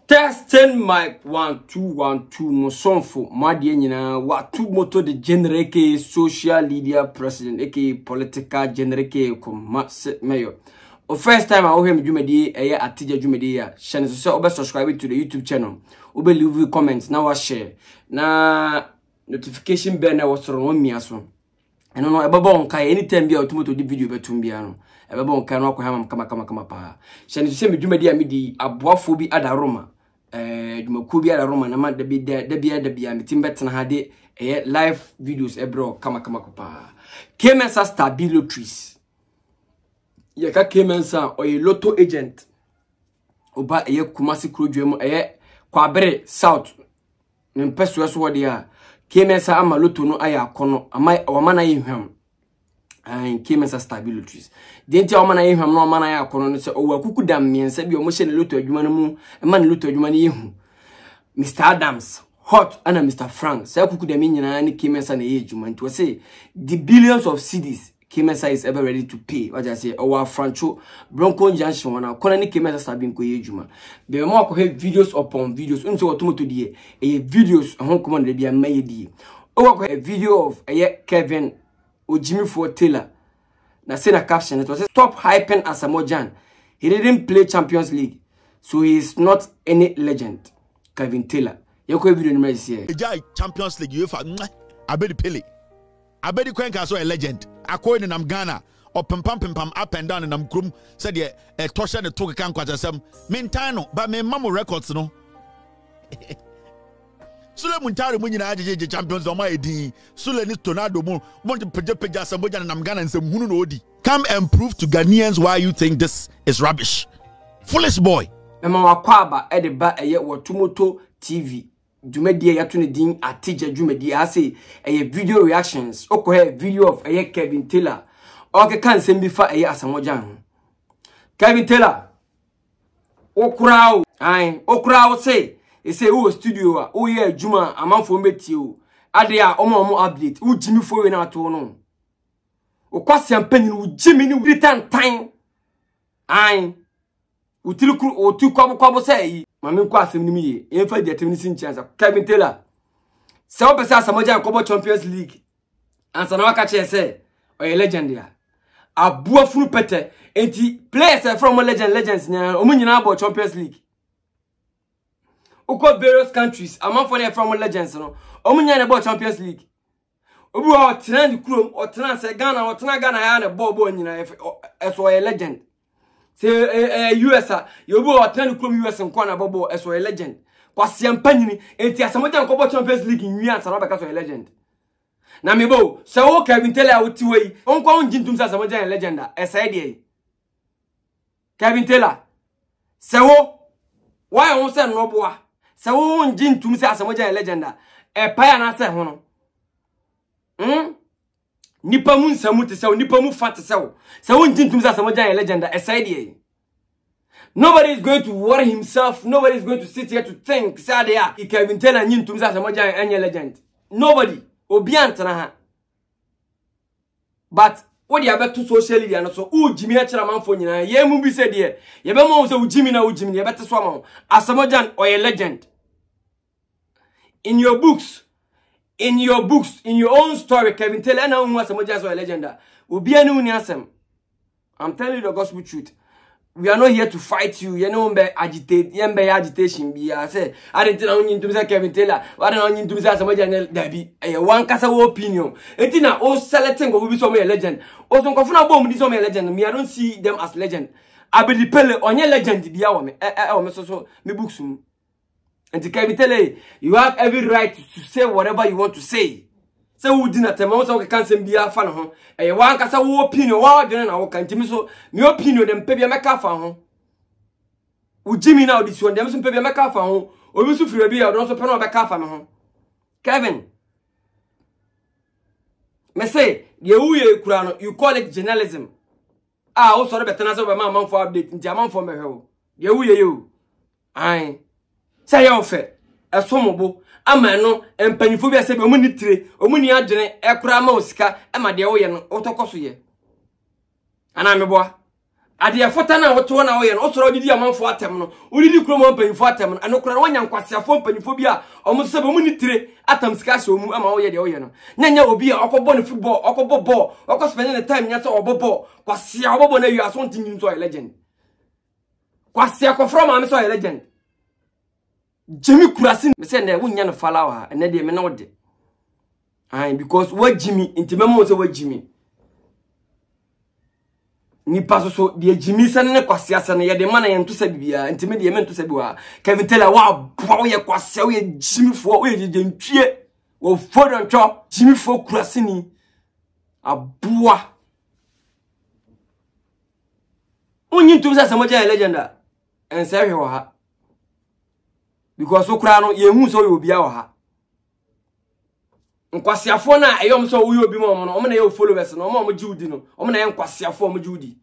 Testing mic 1 2 1 2 Mosonfo Madi nyina watu moto de generate social media president aka political generate ko mayor. O first time I hear me dwumadi eye atija dwumadi ya share so say obe subscribe to the YouTube channel obe leave comments na wa share na notification bell na wasoro no miaso eno no ebebo onka anytime bia otumoto di video betum bia no ebebo onka no akohama kama pa share so say me dwumadi ya me di aboafo bi adaroma Dumaku bi ala Roma na ma da bia metim betena ha de live videos ebro kama pa Kemensa Stabilities ye ka Kemensa oye lotto agent oba Kumasi Krodwem Kwabere South nempeso so wode a Kemensa ama lotto no aya akono ama na yehwam Kemensa Stabilities denti o mana yehwam no mana ya akono no se o wakuku dam miensa bi o mo hye ne lotto adwuma no mu ma ne lotto adwuma no yehu Mr. Adams hot and Mr. Frank say kuku dam nyina ne Kemensa na ye adwuma nti o say the billions of cedis Kemensa is ever ready to pay what I say our Francho Bronco Junction wana kona ni Kemensa Stabilities ko ye adwuma be mo akọ videos upon videos unse otomoto die videos hon command de bia maye die o akọ video of Kevin Ojimi for Taylor. Now say the caption it was stop hyping Asamoah. He didn't play Champions League, so he is not any legend. Kevin Taylor. You go video number here. Champions League UEFA. Abedi Pele. Abedi Kwenka so a legend. Akoy in Ghana or pam up and down in Krum said yeah a tosha the toke kan kwasam. Mentano but me mamu records no. Sule Muntari Munina AJJ champions on my D. Sule ni Tornado Moon want to peja Asamoah and Ghana and some Hunu Odi. Come and prove to Ghanaians why you think this is rubbish. Foolish boy. Mama Kwaba Edeba Watumoto TV. Jumedi Yatuni Din Atija Jumedi I say video reactions. Oko video of Kevin Taylor. Okay, can send before Asamoah. Kevin Taylor. Okra say. He say who studio oh yeah Juma amanfo meti o ade a omo update who Jimmy for we na to no o kwase ampani who Jimmy ni return time o tiriku o tu kwabo say mame kwa asem ni miye emfa di atem ni sin chance Kevin Taylor say o pese Asamoah Kobo Champions League ansa na waka che say o legend ya abua funu pete enti players from legends nya o nyina abo Champions League Uko various countries, among for them from legends, no. Omunya about Champions League. Obu o trend krom, o trend se Ghana, o trend Ghana ya na bobo nyina eso a legend. Say US, you obu o trend krom US nko na bobo eso a legend. Kwase ampanyini, enti Asamoah Kobo Champions League nwi ansa na beka so a legend. Na mebo, se wo Kevin Taylor wuti wei, onko onjintum sa Asamoah legend a esa de. Kevin Taylor. Se wo why won say no boa? Se wo njin tum se Asamoah legenda paya na se ho no nipa mu nsamu te se nipa mu fat se wo njin tum se Asamoah legenda aside nobody is going to worry himself, nobody is going to sit here to think say they Kevin Taylor njin tum se Asamoah legend, nobody obi antana ha but what you have to social media no so Jimmy achira manfo nyina ye mu bi se de ye be mo so Jimmy na Jimmy ye bete so am Asamoah or a legend in your books in your own story Kevin Taylor na hu Asamoah or a legend obi anu ni asem. I'm telling you the gospel truth. We are not here to fight you. You know, agitate. You be agitation. Be I say. I didn't know you to say Kevin Taylor. I don't know you to say Asamoah Debbie. One kasa opinion. Etina all selecting go be some legend. Also, confirm bomb this some legend. Me I don't see them as legend. I be depend on your legend. Be our me. So me books. And Kevin Taylor, you have every right to say whatever you want to say. Say who did not tell me so can say be a fan ho. One kasa opinion. Wa dey na wo kan timi so me opinion dem pe bia meka fa ho. U Jimmy now this one dem so pe bia meka fa ho. Obi so firi bia don so pe na obeka fa me ho. Kevin. Me say ye wu ye kura no you call it journalism. O so be tena so be man for update nti man for me hwe. Ye wu ye you. Say you fe. Esomobo ama no empanyifo bia se be omuni tire omuni adwene ekura ma osika e ma de wo ye no otokoso ye ana meboa ade fota na woto na wo ye no osoro didi amanfo atem no odidi kromo mpanifo atem no anokora no wanya nkwasiafo mpanifo bi a omo se be mu ni tire atam sika se omu ama wo ye de wo ye no nyanya obi a okobo ne football okobo ball okospend the time nya se obobo kwasia obobo na wi aso ntin so legend kwasia ko from am so legend Jimmy Kurasi me say na wunya no falawa ene de me na wo de because what Jimmy intimemo so what Jimmy ni paso so de Jimmy san ne kwasia san ye de mana ye nto sabibia ntime de ye me nto sabiwa Kevin Taylor wa bo ye kwasia wo ye Jimmy fo wo ye jentwie wo fodon cho Jimmy fo Kurasi ni aboa onyi tum sa samoja legenda en se hwe wa ha because okra no ye hu so ye obia wa ha nkwasiafo na eyom so wo ye obi mo no o me na ye followers no o mo jiudi no o me na ye nkwasiafo o mo jiudi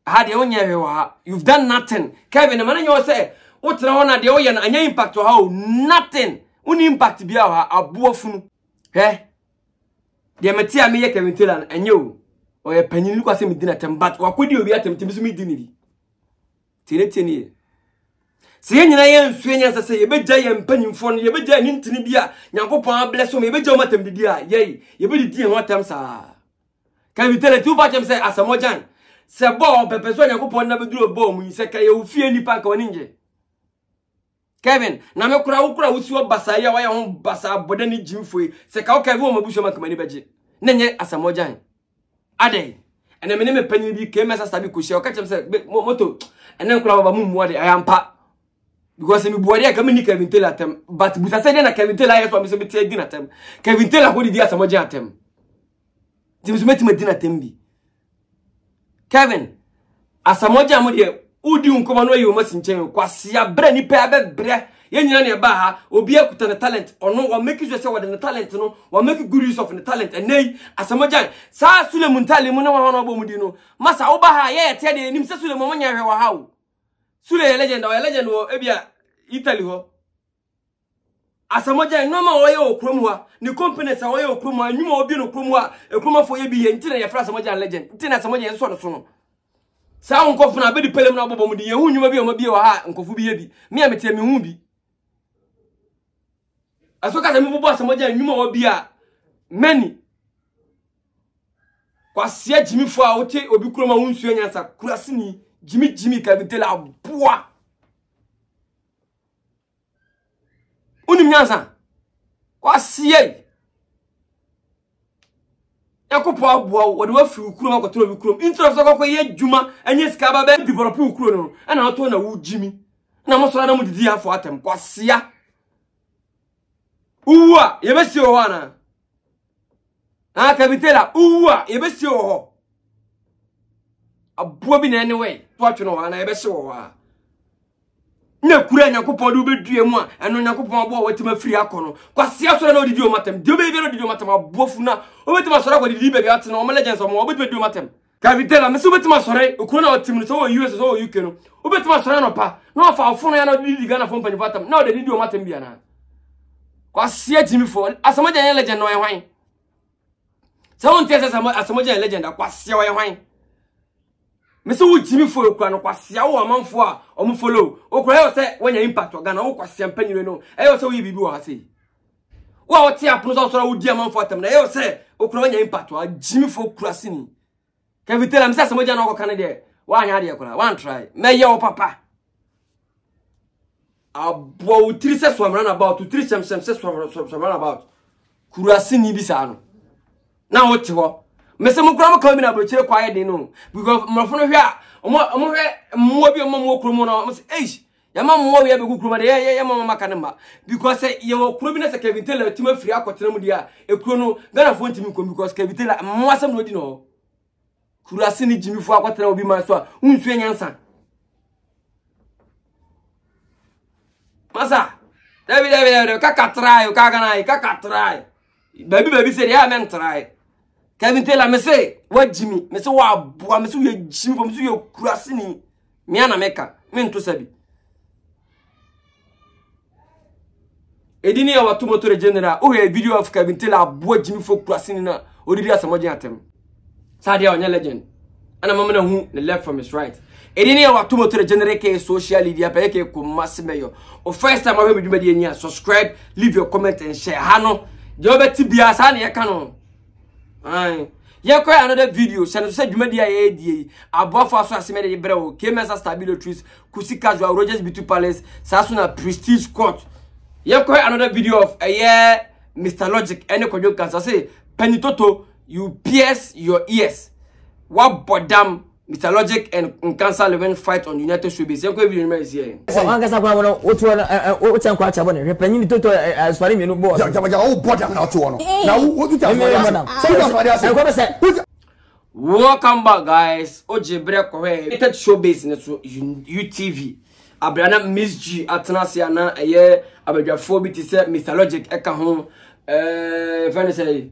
ha de onye hwe wa ha you've done nothing Kevin man nyo say wo tena ho na de wo ye na anya impact wa ha nothing uni impact bia wa aboafunu de meti a me ye Kevin Taylor enyo o ye panyin kwa se medina tembat wakodi obi atemtim so medini bi tene se yenyina ye nsuenya sese ye beja ye mpanyimfo no ye beja ni ntini bia nyankopon bless o me beja o matem didi a ye bedidi ho atem sa Kevin Taylor tu ba tem se asamojan se bo pepeso nyankopon na beduro bo mu se ka ye ofie nipa ka woni nje Kevin na me kura wo siwo basa ya wa ye ho basa boda ni jimfo se ka o Kevin o mabuso makamani beje nenye asamojan ade ene me panyin bi ke mesa sabi ko she o ka chem se moto ene kura baba mu muade ayampa because me buade aka me ni Kevin Taylor atem but busa se na Kevin Taylor yeso me se be tie din atem Kevin Taylor ko di asamoja atem timusu meti medina atem bi Kevin asamoja mo de udi unkoma no ye o masinchen kwasia bra ni pa be bre ye nyina ne ba ha obi akuta ne talent ono wa make sure say wa the talent no wa make good use of the talent and nei asamoja sa Suleiman Tali mu na wa hono bo mu di no masa wo ba ha ye te de nim se Suleiman mo nya hwe wa ha wo Sule legend wo ebia Italy ho asamoja no ma wo ye okrom ha ni company sa wo ye okrom ha nyuma obi no okrom ha ekromafo ye bi ye ntina ye fra asamoja legend ntina asamoja ye so no so no sa nkofu na bedi pelem na bobo mu di ye hu nyuma bi o ma bi wa ha nkofu bi ye bi me a metie me hu bi asoka se me bobo asamoja nyuma obi a many kwasia Jimmy fo a wote obi kroma hu nsuo nyansa Kurasi ni Jimmy Kevin Taylor aboa unim nyansa kwasie yakopo aboa wo de wafi ukuro akotoro bi kuro intro so kokko ye djuma anye sika ba be develop ukuro no ana to na wo Jimmy na mo sora na mo didi afo atem kwasia uwa ye besi o wana Kevin Taylor uwa ye besi o ho aboa bi na anyway to atwe no wana ye besi o ha na kura nyankopon do bedue mu a eno nyankopon abo watima firi akono kwasia so na odidi o matem de be odidi o matem abofu na obetima sora ko didi be bi atena o legends o mo obetima di o matem Kevin Taylor me so obetima sora okuro na otim so o US so o UK no obetima sora no pa na ofa ofono ya na didi Ghana fo mpanyi fatam na o didi o matem bia na kwasia Jimmy fo asamoja yan legend no ye hwan so on tese asamoja yan legend kwasia wo ye hwan me so wo Jimmy fo okura no kwasia wo amanfo a o mo follow okura yo se wanya impact Ghana wo kwasia mpanyire no eyo se wo yibibi wo ha se wo tie apono so sora wo di amanfo atam na eyo se okura wanya impact wa Jimmy fo Kurasi ni Kevin Taylor me se asamoja no ko kan de wa anya de okura one try me ye wo papa abo wo tiri se so amran about to tiri sem se so amran about Kurasi ni bi sa no na wo te ho mese mo kura mo ka mi na bro chire kwaye de no because mrofo no hwe a omo hwe mo bi omo mo kuro mo no mo se ya ma mo we be kuro mo de ye mama maka ne ma because ye wo kuro bi na se Kevin Taylor tima firi akotena mu dia e kuro no Ghana fo ntimi ko because Kevin Taylor mo asem no di no Kurasi ni Jimmy fo akotena obi ma so a unsu enyansa masa David ka try ka Ghana ka try baby say ya men try Kevin Taylor me say what Jimmy me say wa boa me say ye Jimmy for me say ye Kurasi ni me ana meka me nto sabi edini ya watu motor general o he video of Kevin Taylor boa Jimmy for Kurasi ni na odidi asamoja atem sa dia onye legend ana mama na hu the left from his right edini ya watu moto de generate social media pa yake ko massimeyo o first time I dwuma de anya subscribe leave your comment and share hano de obeti bia sa na ye ka no ai ye ko another video se no se dwuma de ya die abofo aso aseme de bre o KMS Stabilo Trees Kusi Casual Rogers Beauty Palace Sasuna Prestige Court ye ko another video of Mr. Logic any Kojo Cancer say Penitoto you pierce your ears what bodam Mr. Logic and Cancer Living fight on United Showbiz. You go video is here. Angasa kwa wana otu kwa chabone repenyi toto asfari menu boss. Oh bodam na to ono. Na wo tu ta. Welcome back guys. Oje break ko United Showbiz na so UTV. Abrana Miss G atenase na abadwafo bi ti se Mr. Logic eka ho fane say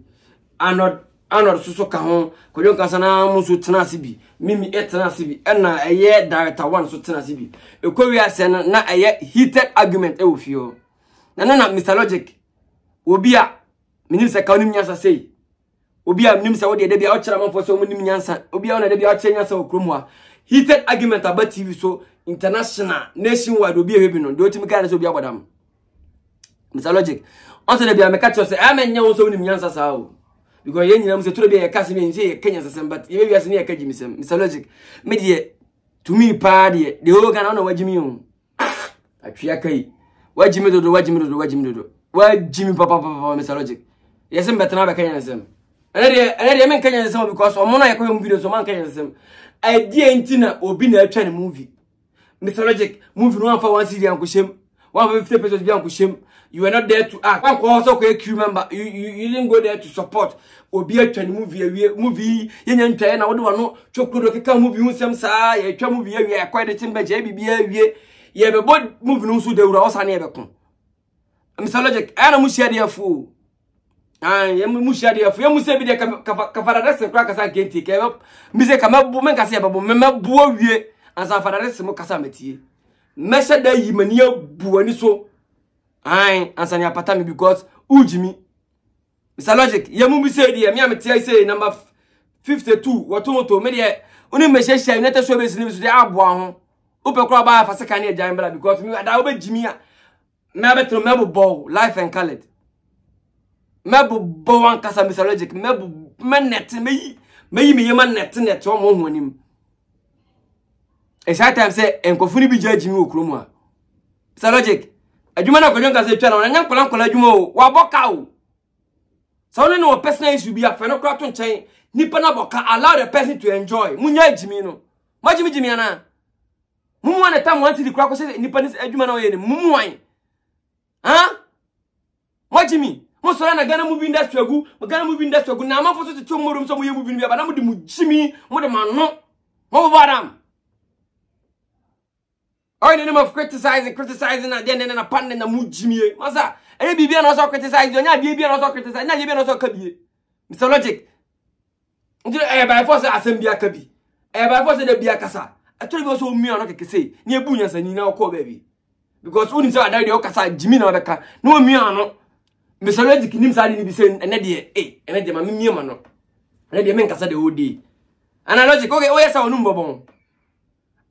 Arnold suso ka ho Kojo Cancer na musu tenase bi mimi tenase bi na director one so tenase bi ekowi ase na heated argument e ofio na Mr. Logic obi a minim se ka onim nyansa sei obi a minim se wo de bia o kira manfo so onim nyansa obi a na de bia o kira nyansa okrom a heated argument about TV so international nationwide obi e bi no de otimi ka na so obi abodam Mr. Logic on se de bia me ka cho se amenya wo so onim nyansa sa o because yen nyina mse turo bia yakase me nse Kenya sesem but ye bia se ne yaka jimisem Mr. Logic me de to me pa de o ga na wajimi o atwia kai wajimi dodo wajimi papa Mr. Logic yesem betena be Kenya sesem ene men Kenya sesem because omo na yakoyom video so man Kenya sesem idea ntina obi na atwa ne movie Mr. Logic movie no anfa 1 CD anko shem 150 pesos bi anko shem. You were not there to act. One also crew member. You didn't go there to support. Obi a twa movie. Yen ntwa na wo de no chokro keka movie unsem saa ye twa movie awie akwa de timbe je bibia awie ye be bod movie no so dewura osa na ye bekon. Mr. Logic ana mu share dey fu. Ye mu share dey fu. Ye mu se bi de kafara rest kra kasa kenti ke mi se kama bu men kasa ye babo me bu awie ansa fara rest mu kasa matie. Mesha da yi mani abu ani so. Answer pata me because ujimi Mr. Logic ye mu bi say dey me am tie say number 52 wotomoto me dey uni me hye United Showbiz ni bi so dey aboa ho upe kro ba fa seka na ejan bra because me da wo be jimi a me abetro me bo life and colored me bo wan kasa Mr. Logic me net me ye man net o mo honim e sha time say enkofuni bi jimi okromu a Mr. Logic adwuma na Kojo Cancer twa na nya nkola adwuma o wa boka o so no personal issue bi afa no kra to nchen nipa na boka allow the person to enjoy munya ajimi no majimi ana mumu na tam wan si di kra ko se nipa ni adwuma na o ye ni mumu wan majimi mo so na Ghana movie industry agu na amafo so to morum so mo ye movie bi abana mo di mu jimi mo de ma no mo badam. Or in the name of criticizing and then a pan in the mujimie. Masa, any BB and also criticize, you're not BB and also criticize, not even also kabi. Mr. Logic. By force, Assembia kabi. By force, the Biakasa. I told you also me or not to say, near Bunyas and you now call baby. Because when you saw that, you can Jimmy or Becca. No, me or no. Mr. Logic, him side in the same, and then and then my mimano. And then the men can say the whole day. And I logic, okay, oh yes, our number bon.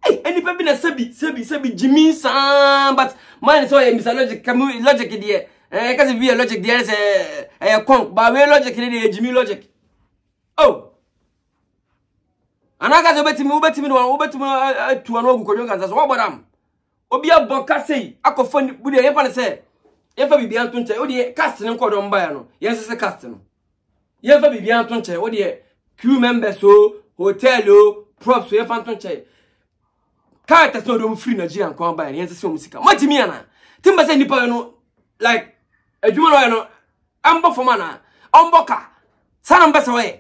Hey, any people na sebi Jimmy san but man so Mr. Logic kamu Logic there cause be Logic there say kon ba we Logic dey Jimmy Logic oh anaka zo betimi tu anu ogu Kojo Cancer so wabodam obi aboka sei akofo bude ye fa say ye fa bibia nto nche odi cast ne nkodom ba ya no ye sese cast no ye fa bibia nto nche odi crew members so hotel o props ye fa nto nche characters no do free Nigeria nko ba ya nse musika majimi ana timba say nipa no like adwuma no ambo for mana omboka sana mbese we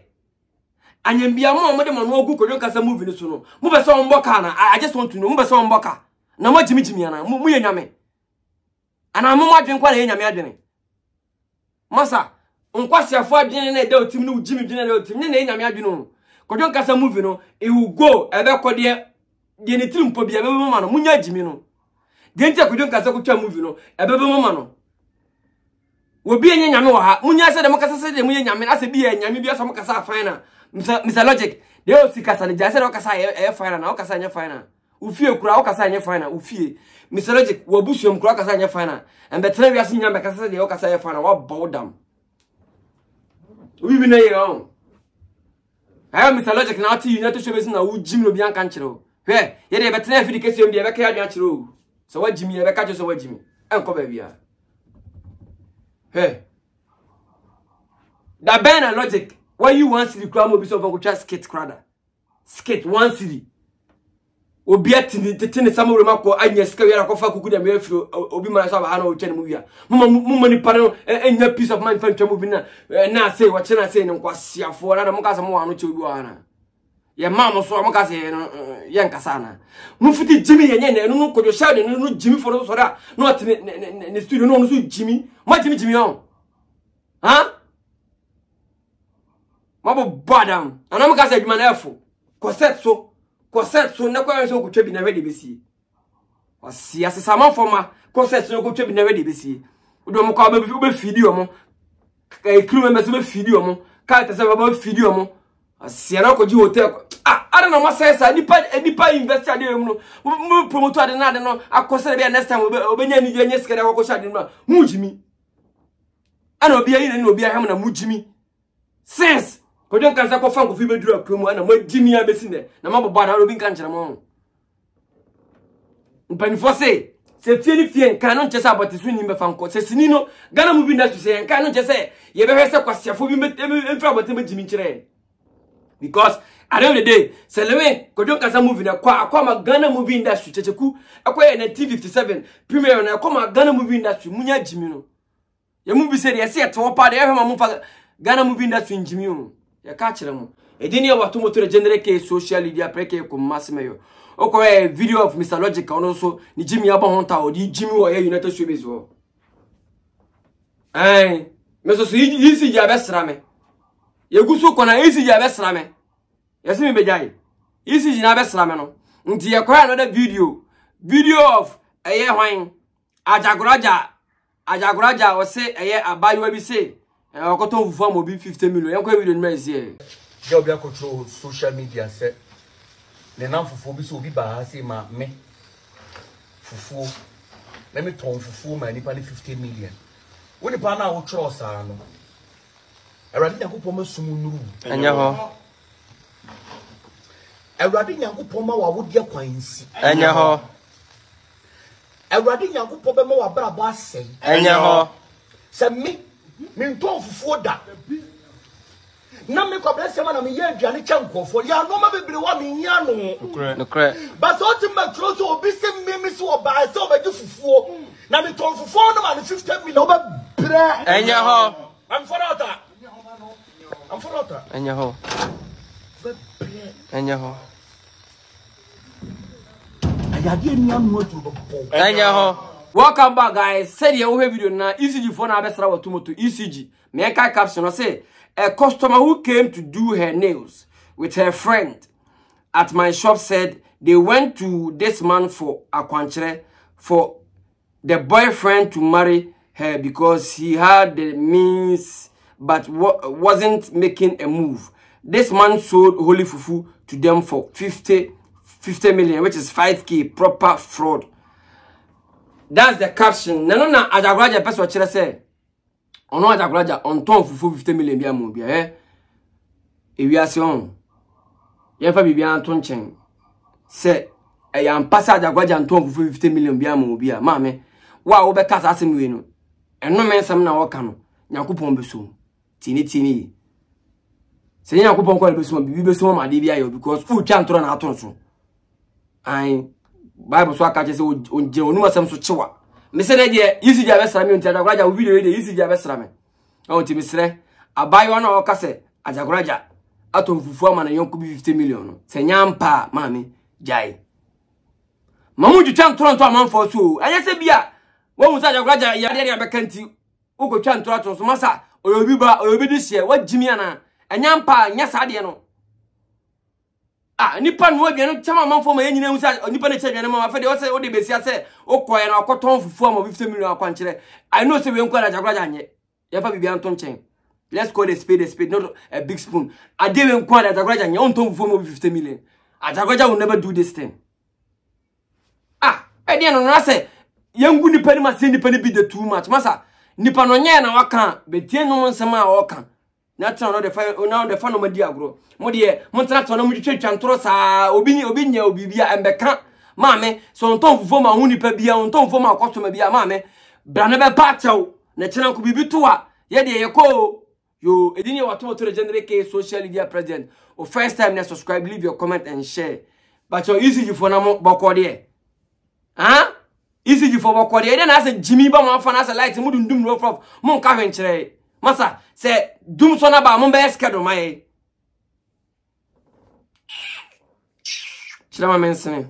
anyambia mo de mo ogu Kojo Cancer movie no so no mo be so omboka na I just want to know mo be so omboka na majimi ana mo ye nyame ana mo adwen kwa na ye nyame adwene masa nkwasi afo adwene na de otim no jimi dwene na otim na ye nyame adwene Kojo Cancer movie no e will go ebe kode de ne trimpo bia bebe mama no munya jimi no de ntia Kojo Cancer ko twa movie no ebebe mama no wo bi enye nyame wa ha munya se de mo kasa se de munya nyame ase bi ye nyame bi asa mo kasa afan na Mr. Logic de o sika sa ne jase na okasa e final na okasa nya final ufie kura okasa nya final ufie Mr. Logic wo busuom kura okasa nya final and betre wi ase nya be kasa de okasa nya final wa bowdam we be na ye on ayo Mr. Logic na ati United show be na wo jim no bi anka nchiro hwe ye de betre afi dikesi om de be ka adwan chiro so wa jimi ye be ka jo so wa jimi enko ba bia hwe da Ben and Logic why you want city crowd mobi so for just skate crowd skate 1 city obi atini tetene samure mako anya sika wi akofa kuku da me afiro obi mara so ba na o twene mu wi a mumma ni pare enya peace of mind fan twemu bi na say wa chena say ne nkwasiafo na mo kasa mo wa no che obi wa na ye mam so mo kasa ye nkasa na mu fiti jimi ye nye na no kojo shade no jimi for so da no atini ne studio no so jimi ma jimi on ha mabo badam anam ka say adwuma na efo koset so na kwa so kutwa bi na ready besi wasi asesa man forma koset so kutwa bi na ready besi udo mo kwa be video mo crew members be video mo ka ta say ba video mo asi na ko ji hotel ada na ma say sa nipa investor de mu no promoter de na de no akose be next time obenya ni je nyesika de ko shade no mu jimi ana obi ayi na obi aham na mu jimi sense ko don kan sa ko fan ko fi beduru akromu ana mo jimi abesi ne na maboba na obi kan kire mo mpanifo se fie ni fie kan no nchese abotesu ni mbefa nko se sini no Ghana movie industry se kan no nchese ye be hwese kwasiafo bi mfa abote ma jimi kire because at the end of the day selewe ko don kan sa movie na kwa ma Ghana movie industry checheku akoye na T57 premier na kwa ma Ghana movie industry munya jimi no ye mu bi se ye se to pa de ye ma mu fa Ghana movie industry jimi o ya ka kire mo edini ya watu moto generate social media preke ko massimeyo oko video of Mr. Logic ono so ni Jimmy aba honta odi Jimmy wo United Showbiz wo meso so isi ja besra me yeguso kona isi ja besra me yesi me bejai isi ji na besra me no nti ye kwa another video of hwan ajaguraja o se abayo bi se okoto fufu am obi 50 million yakwa video ni mezi e je obi control social media se ne nan fufu bi so obi ba se ma me fufu let me ton fufu ma ni pa 50 million woni pa na wo tro sa no awrade nyankopon masumu nuru anya ho awrade nyankopon ma wa wodi akwansi anya ho awrade nyankopon be ma wa brabo asem anya ho se me ton fufu da na me kwa bless ma na me ye aduane chankofo ya no ma bebre wa me hia no kre but so ti ma tro so obi se me so oba se oba ju fufuo na me ton fufuo no ma 50 million oba bra anya ho I'm for that anya ho anya ho ayade ni anu otu bo anya ho. Welcome back, guys. Said you have video na ECG phone na besra watumoto ECG. Me kai caption say a customer who came to do her nails with her friend at my shop said they went to this man for akwanchere for the boyfriend to marry her because he had the means but wasn't making a move. This man sold holy fufu to them for 50 million, which is 5k, proper fraud. That's the caption. Na ajaguraja person chere say ono ajaguraja on ton fufu 50 million bia mo bia ewiase on ye fa bibia anton chen say ya mpasa ajaguraja on fufu 50 million bia mo bia ma me wa wo be kasa asem we no eno mensam na wo ka no Nyankopon beso tini se Nyankopon ko beso bibi beso ma de bia yo because fu twa ntoro na aton so ai Bible so aka se onje onu asem so chewa me se de isi ja besra me onti ajaguraja wo video de isi ja besra me onti misre abayo na o ka se ajaguraja aton fufu ama na yonko bi 50 million no se nyampa mami jai mamu ju twa ntoro amanfo so anya se bia wo mu sa ajaguraja ya de abekanti ugo twa ntoro aton so masa oyobi de hye wa jimi ana anyampa nya sa de no nipa no abiano chama manfo ma yenyina husa nipa na chadwane ma afede o se o de besia se okoye na akoton fufu ama 50 million akwanchere I know se we nkwa na jaguraja anye ye fa bibia nton chen Let's call a spade, not a big spoon. I didn't quite at Agraja, and you don't for 50 million. Agraja will never do this thing. Ah, I didn't say, young good penny must send the penny be the too much. Massa, Nipanonia na waka, but 10 no sama waka. Not the fire, now the fun of my dear bro. Modier, Montrato, no church and trossa, Obinia, Obibia, and Becca. Mamma, so on top for my honey per beer, on top for my customer beer, mamma. Branaba Pacho, National could be tua. Yet, you call you, a dinner to the general social media president. Or first time, now subscribe, leave your comment and share. But you're easy for Namo Bokodier. Huh? Easy for Bokodier. Then I said Jimmy Bama fan as a light, and wouldn't do no problem. Mon Carventure. Massa, say, Doom Sonaba, Mumbai schedule my. Chama mentioning.